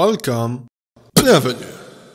Welcome. Bienvenue.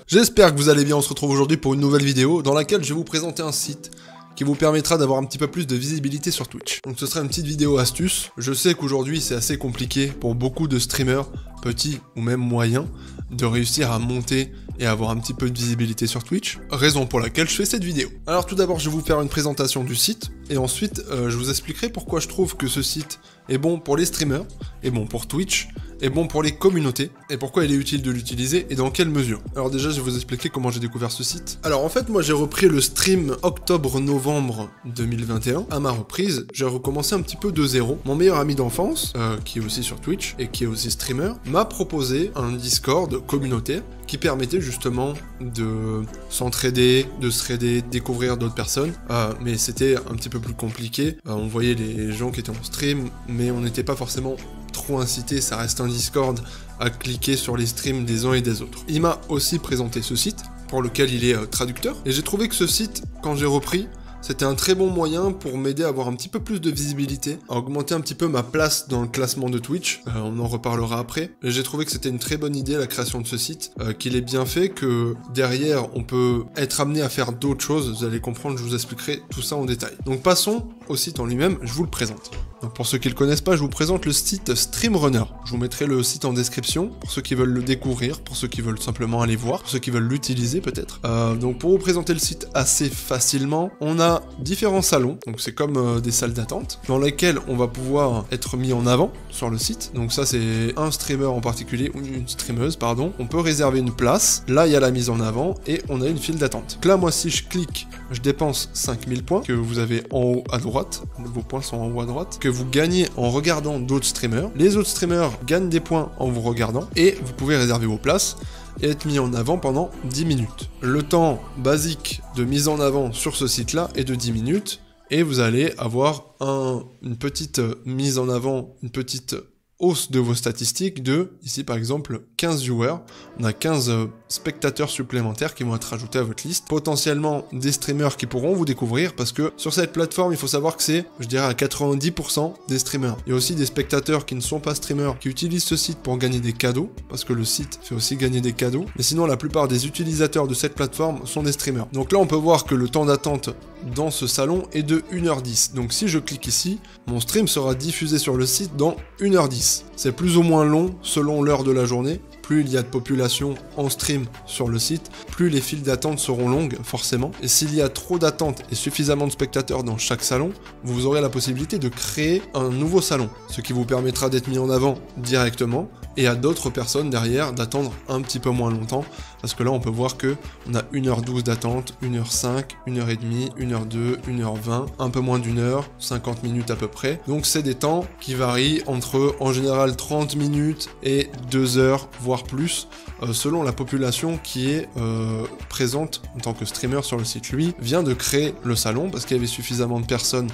J'espère que vous allez bien, on se retrouve aujourd'hui pour une nouvelle vidéo dans laquelle je vais vous présenter un site qui vous permettra d'avoir un petit peu plus de visibilité sur Twitch. Donc ce sera une petite vidéo astuce. Je sais qu'aujourd'hui c'est assez compliqué pour beaucoup de streamers, petits ou même moyens, de réussir à monter et avoir un petit peu de visibilité sur Twitch, raison pour laquelle je fais cette vidéo. Alors tout d'abord je vais vous faire une présentation du site, et ensuite je vous expliquerai pourquoi je trouve que ce site est bon pour les streamers, est bon pour Twitch, est bon pour les communautés, et pourquoi il est utile de l'utiliser, et dans quelle mesure. Alors déjà je vais vous expliquer comment j'ai découvert ce site. Alors en fait moi j'ai repris le stream octobre-novembre 2021, à ma reprise, j'ai recommencé un petit peu de zéro. Mon meilleur ami d'enfance, qui est aussi sur Twitch, et qui est aussi streamer, m'a proposé un Discord communautaire, qui permettait justement de s'entraider, de se raider, de découvrir d'autres personnes, mais c'était un petit peu plus compliqué. On voyait les gens qui étaient en stream, mais on n'était pas forcément trop incité, ça reste un Discord, à cliquer sur les streams des uns et des autres. Il m'a aussi présenté ce site, pour lequel il est traducteur, et j'ai trouvé que ce site, quand j'ai repris, c'était un très bon moyen pour m'aider à avoir un petit peu plus de visibilité, à augmenter un petit peu ma place dans le classement de Twitch, on en reparlera après. Et j'ai trouvé que c'était une très bonne idée la création de ce site, qu'il est bien fait, que derrière on peut être amené à faire d'autres choses, vous allez comprendre, je vous expliquerai tout ça en détail. Donc passons au site en lui-même, je vous le présente. Donc pour ceux qui ne le connaissent pas, je vous présente le site Streamrunner. Je vous mettrai le site en description, pour ceux qui veulent le découvrir, pour ceux qui veulent simplement aller voir, pour ceux qui veulent l'utiliser peut-être. Donc pour vous présenter le site assez facilement, on a différents salons, donc c'est comme des salles d'attente, dans lesquelles on va pouvoir être mis en avant sur le site. Donc ça c'est un streamer en particulier, ou une streameuse, pardon. On peut réserver une place, là il y a la mise en avant, et on a une file d'attente. Donc là moi si je clique, je dépense 5000 points, que vous avez en haut à droite, vos points sont en haut à droite, que vous gagnez en regardant d'autres streamers. Les autres streamers gagnent des points en vous regardant, et vous pouvez réserver vos places et être mis en avant pendant 10 minutes. Le temps basique de mise en avant sur ce site-là est de 10 minutes, et vous allez avoir une petite mise en avant, une petite hausse de vos statistiques de, ici par exemple, 15 viewers. On a 15 spectateurs supplémentaires qui vont être ajoutés à votre liste. Potentiellement des streamers qui pourront vous découvrir, parce que sur cette plateforme, il faut savoir que c'est, je dirais, à 90% des streamers. Il y a aussi des spectateurs qui ne sont pas streamers, qui utilisent ce site pour gagner des cadeaux, parce que le site fait aussi gagner des cadeaux. Mais sinon, la plupart des utilisateurs de cette plateforme sont des streamers. Donc là, on peut voir que le temps d'attente dans ce salon est de 1h10. Donc si je clique ici, mon stream sera diffusé sur le site dans 1h10. C'est plus ou moins long selon l'heure de la journée. Plus il y a de population en stream sur le site, plus les files d'attente seront longues, forcément. Et s'il y a trop d'attentes et suffisamment de spectateurs dans chaque salon, vous aurez la possibilité de créer un nouveau salon, ce qui vous permettra d'être mis en avant directement, et à d'autres personnes derrière d'attendre un petit peu moins longtemps, parce que là on peut voir que on a 1h12 d'attente, 1h05, 1h30, 1h02, 1h20, un peu moins d'une heure, 50 minutes à peu près. Donc c'est des temps qui varient entre en général 30 minutes et 2 heures, voire plus, selon la population qui est présente en tant que streamer sur le site. Lui vient de créer le salon parce qu'il y avait suffisamment de personnes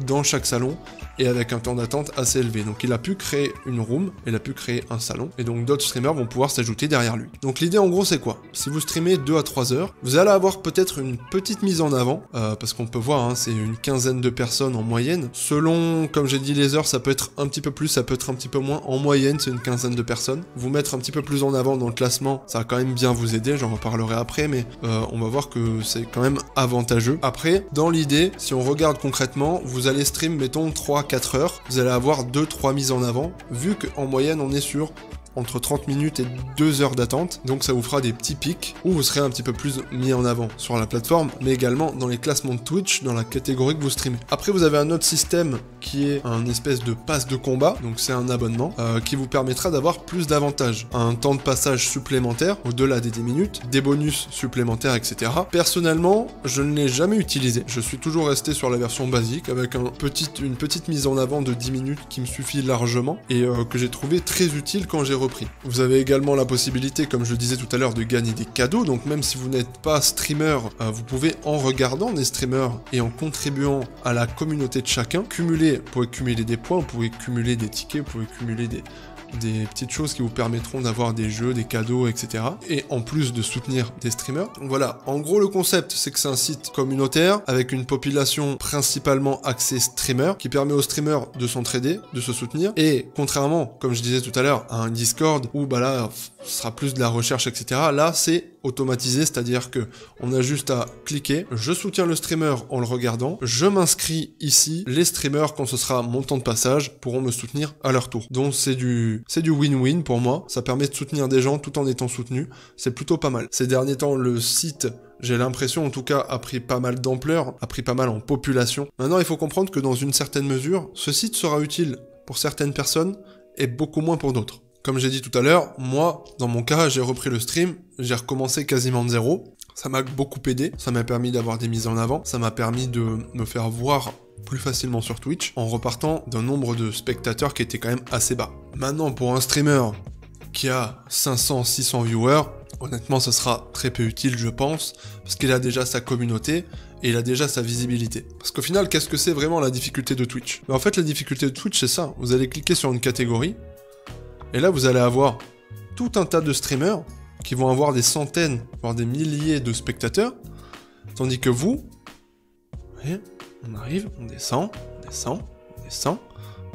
dans chaque salon et avec un temps d'attente assez élevé. Donc il a pu créer une room, il a pu créer un salon, et donc d'autres streamers vont pouvoir s'ajouter derrière lui. Donc l'idée en gros c'est quoi? Si vous streamez 2 à 3 heures, vous allez avoir peut-être une petite mise en avant, parce qu'on peut voir, hein, c'est une quinzaine de personnes en moyenne. Selon, comme j'ai dit, les heures, ça peut être un petit peu plus, ça peut être un petit peu moins. En moyenne, c'est une quinzaine de personnes. Vous mettre un petit peu plus en avant dans le classement, ça va quand même bien vous aider, j'en reparlerai après, mais on va voir que c'est quand même avantageux. Après, dans l'idée, si on regarde concrètement, vous allez stream, mettons, 3-4 heures, vous allez avoir 2-3 mises en avant, vu qu'en moyenne, on est sur entre 30 minutes et 2 heures d'attente, donc ça vous fera des petits pics où vous serez un petit peu plus mis en avant sur la plateforme, mais également dans les classements de Twitch, dans la catégorie que vous streamez. Après vous avez un autre système qui est un espèce de pass de combat, donc c'est un abonnement, qui vous permettra d'avoir plus d'avantages, un temps de passage supplémentaire, au-delà des 10 minutes, des bonus supplémentaires, etc. Personnellement, je ne l'ai jamais utilisé, je suis toujours resté sur la version basique, avec une petite mise en avant de 10 minutes qui me suffit largement, et que j'ai trouvé très utile quand j'ai repris. Vous avez également la possibilité, comme je le disais tout à l'heure, de gagner des cadeaux, donc même si vous n'êtes pas streamer, vous pouvez, en regardant des streamers et en contribuant à la communauté de chacun, vous pouvez cumuler des points, vous pouvez cumuler des tickets, vous pouvez cumuler des petites choses qui vous permettront d'avoir des jeux, des cadeaux, etc. Et en plus de soutenir des streamers. Donc voilà, en gros le concept c'est que c'est un site communautaire avec une population principalement axée streamer qui permet aux streamers de s'entraider, de se soutenir. Et contrairement, comme je disais tout à l'heure, à un Discord où bah là ce sera plus de la recherche, etc. Là c'est automatisé, c'est-à-dire que on a juste à cliquer, je soutiens le streamer en le regardant, je m'inscris ici, les streamers quand ce sera mon temps de passage pourront me soutenir à leur tour. Donc c'est du win-win pour moi, ça permet de soutenir des gens tout en étant soutenu, c'est plutôt pas mal. Ces derniers temps le site, j'ai l'impression en tout cas, a pris pas mal d'ampleur, a pris pas mal en population. Maintenant il faut comprendre que dans une certaine mesure, ce site sera utile pour certaines personnes et beaucoup moins pour d'autres. Comme j'ai dit tout à l'heure, moi, dans mon cas, j'ai repris le stream, j'ai recommencé quasiment de zéro. Ça m'a beaucoup aidé, ça m'a permis d'avoir des mises en avant, ça m'a permis de me faire voir plus facilement sur Twitch, en repartant d'un nombre de spectateurs qui était quand même assez bas. Maintenant, pour un streamer qui a 500-600 viewers, honnêtement, ça sera très peu utile, je pense, parce qu'il a déjà sa communauté, et il a déjà sa visibilité. Parce qu'au final, qu'est-ce que c'est vraiment la difficulté de Twitch? En fait, la difficulté de Twitch, c'est ça. Vous allez cliquer sur une catégorie, et là, vous allez avoir tout un tas de streamers qui vont avoir des centaines, voire des milliers de spectateurs, tandis que vous, voyez, on arrive, on descend, on descend, on descend,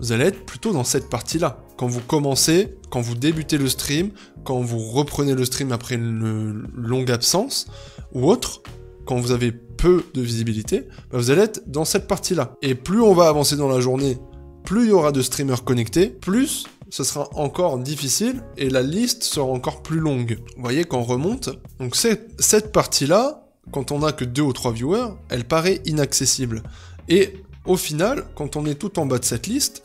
vous allez être plutôt dans cette partie-là. Quand vous commencez, quand vous débutez le stream, quand vous reprenez le stream après une longue absence, ou autre, quand vous avez peu de visibilité, bah vous allez être dans cette partie-là. Et plus on va avancer dans la journée, plus il y aura de streamers connectés, plus ce sera encore difficile et la liste sera encore plus longue. Vous voyez qu'on remonte. Donc cette partie-là, quand on n'a que 2 ou 3 viewers, elle paraît inaccessible. Et au final, quand on est tout en bas de cette liste,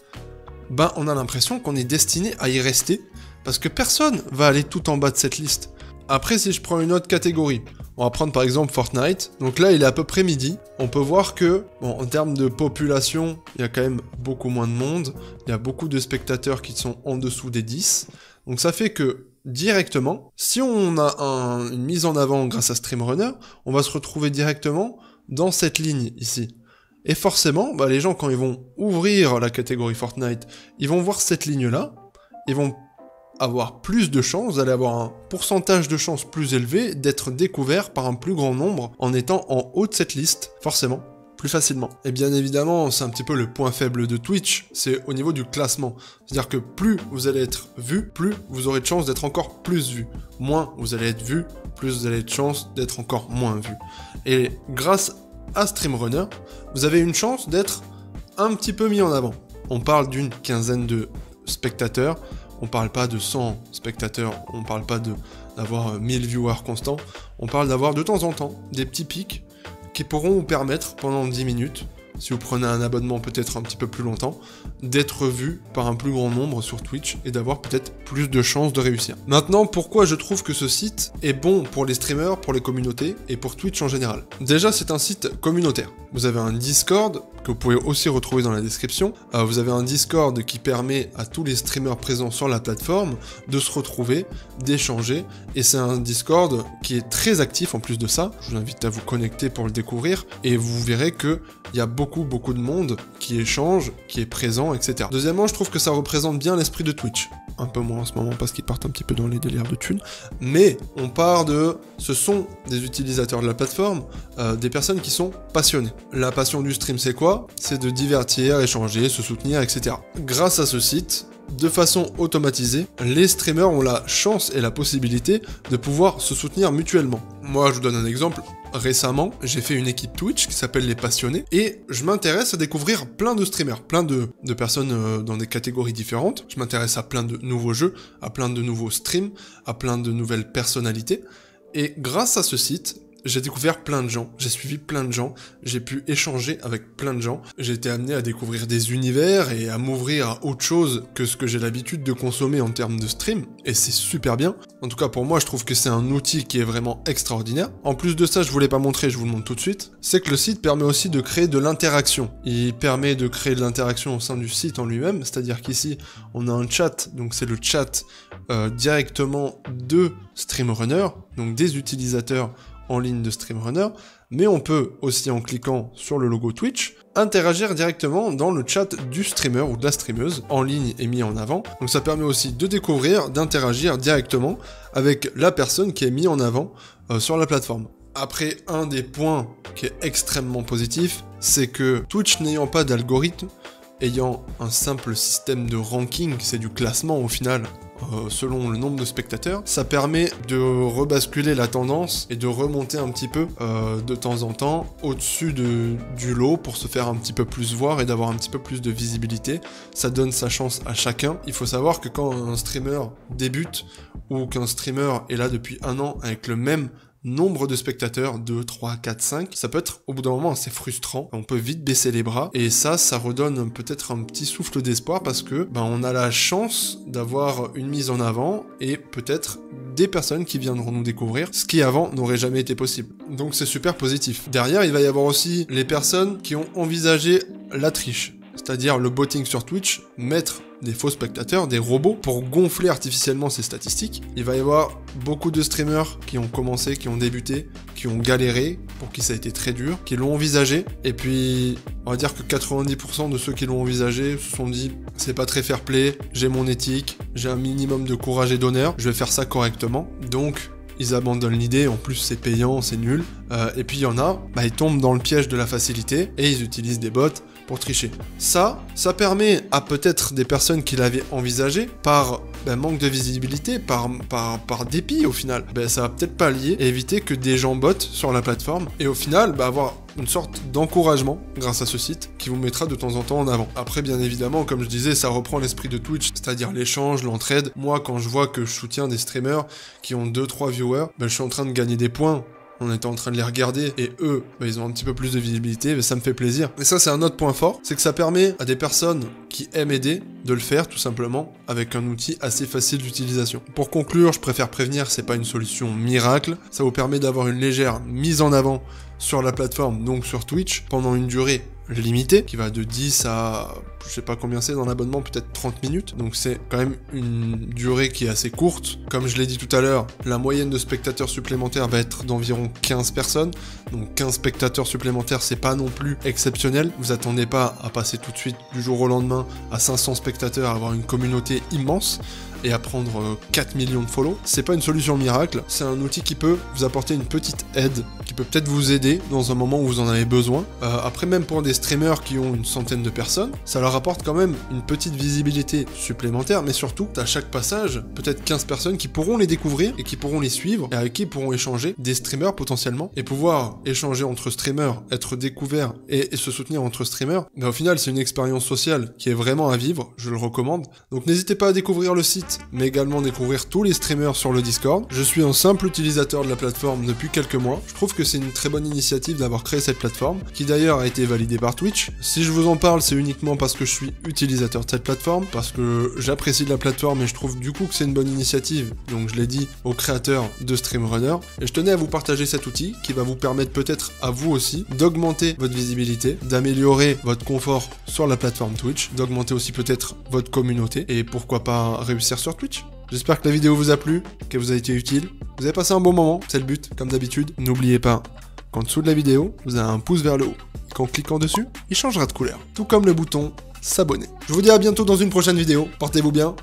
ben on a l'impression qu'on est destiné à y rester parce que personne va aller tout en bas de cette liste. Après, si je prends une autre catégorie, on va prendre par exemple Fortnite. Donc là, il est à peu près midi. On peut voir que, bon, en termes de population, il y a quand même beaucoup moins de monde. Il y a beaucoup de spectateurs qui sont en dessous des 10. Donc ça fait que, directement, si on a une mise en avant grâce à StreamRunner, on va se retrouver directement dans cette ligne ici. Et forcément, bah, les gens, quand ils vont ouvrir la catégorie Fortnite, ils vont voir cette ligne-là, ils vont avoir plus de chances, vous allez avoir un pourcentage de chances plus élevé d'être découvert par un plus grand nombre en étant en haut de cette liste, forcément, plus facilement. Et bien évidemment, c'est un petit peu le point faible de Twitch, c'est au niveau du classement. C'est-à-dire que plus vous allez être vu, plus vous aurez de chances d'être encore plus vu. Moins vous allez être vu, plus vous allez de chances d'être encore moins vu. Et grâce à StreamRunner, vous avez une chance d'être un petit peu mis en avant. On parle d'une quinzaine de spectateurs, on parle pas de 100 spectateurs, on parle pas d'avoir 1000 viewers constants, on parle d'avoir de temps en temps des petits pics qui pourront vous permettre pendant 10 minutes, si vous prenez un abonnement peut-être un petit peu plus longtemps, d'être vu par un plus grand nombre sur Twitch et d'avoir peut-être plus de chances de réussir. Maintenant, pourquoi je trouve que ce site est bon pour les streamers, pour les communautés et pour Twitch en général? Déjà, c'est un site communautaire. Vous avez un Discord que vous pouvez aussi retrouver dans la description. Vous avez un Discord qui permet à tous les streamers présents sur la plateforme de se retrouver, d'échanger, et c'est un Discord qui est très actif en plus de ça. Je vous invite à vous connecter pour le découvrir, et vous verrez que il y a beaucoup de monde qui échange, qui est présent, etc. Deuxièmement, je trouve que ça représente bien l'esprit de Twitch. Un peu moins en ce moment parce qu'ils partent un petit peu dans les délires de thunes, mais on part de... Ce sont des utilisateurs de la plateforme, des personnes qui sont passionnées. La passion du stream, c'est quoi? C'est de divertir, échanger, se soutenir, etc. Grâce à ce site, de façon automatisée, les streamers ont la chance et la possibilité de pouvoir se soutenir mutuellement. Moi, je vous donne un exemple. Récemment, j'ai fait une équipe Twitch qui s'appelle Les Passionnés, et je m'intéresse à découvrir plein de streamers, plein de personnes dans des catégories différentes. Je m'intéresse à plein de nouveaux jeux, à plein de nouveaux streams, à plein de nouvelles personnalités. Et grâce à ce site, j'ai découvert plein de gens, j'ai suivi plein de gens, j'ai pu échanger avec plein de gens, j'ai été amené à découvrir des univers et à m'ouvrir à autre chose que ce que j'ai l'habitude de consommer en termes de stream, et c'est super bien. En tout cas pour moi, je trouve que c'est un outil qui est vraiment extraordinaire. En plus de ça, je vous l'ai pas montré, je vous le montre tout de suite, c'est que le site permet aussi de créer de l'interaction. Il permet de créer de l'interaction au sein du site en lui-même, c'est-à-dire qu'ici, on a un chat, donc c'est le chat directement de StreamRunner, donc des utilisateurs en ligne de StreamRunner, mais on peut aussi, en cliquant sur le logo Twitch, interagir directement dans le chat du streamer ou de la streameuse en ligne et mis en avant. Donc ça permet aussi de découvrir, d'interagir directement avec la personne qui est mise en avant sur la plateforme. Après, un des points qui est extrêmement positif, c'est que Twitch n'ayant pas d'algorithme, ayant un simple système de ranking, c'est du classement au final, selon le nombre de spectateurs, ça permet de rebasculer la tendance et de remonter un petit peu de temps en temps au-dessus du lot pour se faire un petit peu plus voir et d'avoir un petit peu plus de visibilité. Ça donne sa chance à chacun. Il faut savoir que quand un streamer débute ou qu'un streamer est là depuis 1 an avec le même nombre de spectateurs, 2, 3, 4, 5, ça peut être au bout d'un moment assez frustrant, on peut vite baisser les bras, et ça redonne peut-être un petit souffle d'espoir parce que on a la chance d'avoir une mise en avant et peut-être des personnes qui viendront nous découvrir, ce qui avant n'aurait jamais été possible. Donc c'est super positif. Derrière, il va y avoir aussi les personnes qui ont envisagé la triche, c'est-à-dire le botting sur Twitch, mettre des faux spectateurs, des robots, pour gonfler artificiellement ces statistiques. Il va y avoir beaucoup de streamers qui ont commencé, qui ont débuté, qui ont galéré, pour qui ça a été très dur, qui l'ont envisagé, et puis on va dire que 90% de ceux qui l'ont envisagé se sont dit c'est pas très fair play, j'ai mon éthique, j'ai un minimum de courage et d'honneur, je vais faire ça correctement, donc ils abandonnent l'idée, en plus c'est payant, c'est nul, et puis il y en a, ils tombent dans le piège de la facilité, et ils utilisent des bots pour tricher. Ça permet à peut-être des personnes qui l'avaient envisagé, par manque de visibilité, par dépit au final, ça va peut-être pallier et éviter que des gens bottent sur la plateforme, et au final, avoir une sorte d'encouragement grâce à ce site qui vous mettra de temps en temps en avant. Après, bien évidemment, comme je disais, ça reprend l'esprit de Twitch, c'est-à-dire l'échange, l'entraide. Moi, quand je vois que je soutiens des streamers qui ont 2-3 viewers, je suis en train de gagner des points. On était en train de les regarder, et eux, ils ont un petit peu plus de visibilité, mais ça me fait plaisir. Et ça, c'est un autre point fort, c'est que ça permet à des personnes qui aiment aider de le faire, tout simplement, avec un outil assez facile d'utilisation. Pour conclure, je préfère prévenir, c'est pas une solution miracle, ça vous permet d'avoir une légère mise en avant sur la plateforme, donc sur Twitch, pendant une durée limitée, qui va de 10 à, je sais pas combien c'est dans l'abonnement, peut-être 30 minutes, donc c'est quand même une durée qui est assez courte. Comme je l'ai dit tout à l'heure, la moyenne de spectateurs supplémentaires va être d'environ 15 personnes, donc 15 spectateurs supplémentaires, c'est pas non plus exceptionnel, vous attendez pas à passer tout de suite du jour au lendemain à 500 spectateurs, à avoir une communauté immense, et à prendre 4 millions de follow. C'est pas une solution miracle, c'est un outil qui peut vous apporter une petite aide, qui peut peut-être vous aider dans un moment où vous en avez besoin. Après, même pour des streamers qui ont une centaine de personnes, ça leur apporte quand même une petite visibilité supplémentaire, mais surtout, à chaque passage, peut-être 15 personnes qui pourront les découvrir et qui pourront les suivre, et avec qui ils pourront échanger, des streamers potentiellement, et pouvoir échanger entre streamers, être découverts et se soutenir entre streamers. Mais au final, c'est une expérience sociale qui est vraiment à vivre, je le recommande. Donc n'hésitez pas à découvrir le site, mais également découvrir tous les streamers sur le Discord. Je suis un simple utilisateur de la plateforme depuis quelques mois. Je trouve que c'est une très bonne initiative d'avoir créé cette plateforme, qui d'ailleurs a été validée par Twitch. Si je vous en parle, c'est uniquement parce que je suis utilisateur de cette plateforme, parce que j'apprécie la plateforme et je trouve du coup que c'est une bonne initiative, donc je l'ai dit aux créateurs de StreamRunner, et je tenais à vous partager cet outil qui va vous permettre peut-être à vous aussi d'augmenter votre visibilité, d'améliorer votre confort sur la plateforme Twitch, d'augmenter aussi peut-être votre communauté, et pourquoi pas réussir sur Twitch. J'espère que la vidéo vous a plu, qu'elle vous a été utile. Vous avez passé un bon moment, c'est le but, comme d'habitude. N'oubliez pas qu'en dessous de la vidéo, vous avez un pouce vers le haut. Et qu'en cliquant dessus, il changera de couleur. Tout comme le bouton s'abonner. Je vous dis à bientôt dans une prochaine vidéo. Portez-vous bien